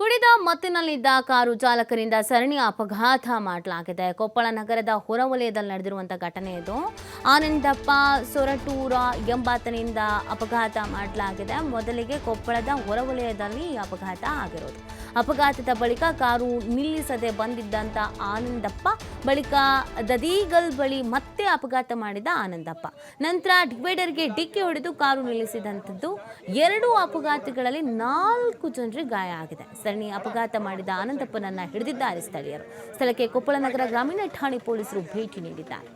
ಕುಡಿದ ಮತ್ತಿನಲ್ಲಿದ್ದ ಕಾರು ಚಾಲಕರಿಂದ ಸರಣಿ ಅಪಘಾತ ಮಾಡಲಾಗಿದೆ. ಕೊಪ್ಪಳ ನಗರದ ಹೊರವಲಯದಲ್ಲಿ ನಡೆದಿರುವಂತಹ ಘಟನೆ ಇದು. ಆನಂದಪ್ಪ ಸೊರಟೂರ ಎಂಬಾತನಿಂದ ಅಪಘಾತ ಮಾಡಲಾಗಿದೆ. ಮೊದಲಿಗೆ ಕೊಪ್ಪಳದ ಹೊರವಲಯದಲ್ಲಿ ಈ ಅಪಘಾತ ಆಗಿರೋದು. ಅಪಘಾತದ ಬಳಿಕ ಕಾರು ನಿಲ್ಲಿಸದೆ ಬಂದಿದ್ದಂತ ಆನಂದಪ್ಪ ಬಳಿಕ ದದೀಗಲ್ ಬಳಿ ಮತ್ತೆ ಅಪಘಾತ ಮಾಡಿದ ಆನಂದಪ್ಪ ನಂತರ ಡಿವೈಡರ್ಗೆ ಡಿಕ್ಕಿ ಹೊಡೆದು ಕಾರು ನಿಲ್ಲಿಸಿದಂಥದ್ದು. 2 ಅಪಘಾತಗಳಲ್ಲಿ 4 ಜನರಿಗೆ ಗಾಯ ಆಗಿದೆ. ಸರಣಿ ಅಪಘಾತ ಮಾಡಿದ ಆನಂದಪ್ಪನನ್ನ ಹಿಡಿದಿದ್ದಾರೆ ಸ್ಥಳೀಯರು. ಸ್ಥಳಕ್ಕೆ ಕೊಪ್ಪಳ ನಗರ ಗ್ರಾಮೀಣ ಠಾಣೆ ಪೊಲೀಸರು ಭೇಟಿ ನೀಡಿದ್ದಾರೆ.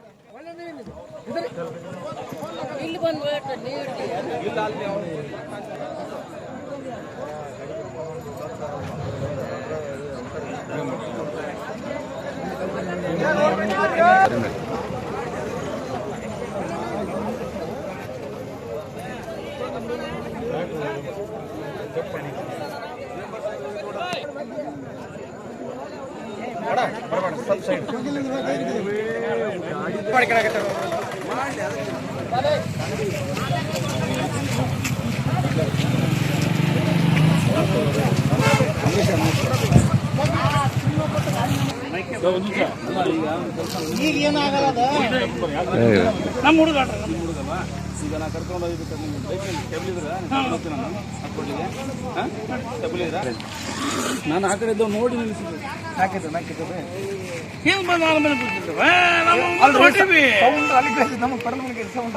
ಈಗ ಏನಾಗಲ್ಲ ನಮ್ಮ ಹುಡುಗ ಈಗ ನಾ ಕರ್ಕೊಂಡು ನಾನು ಆ ಕಡೆ ನೋಡಿ ನಿಲ್ಲಿಸಿದ್ದೆ. ಹಿಂಗ್ ಬಂದು ನಮಗೆ ಪರ್ಮನೆಂಟ್ ಸೌಂಡ್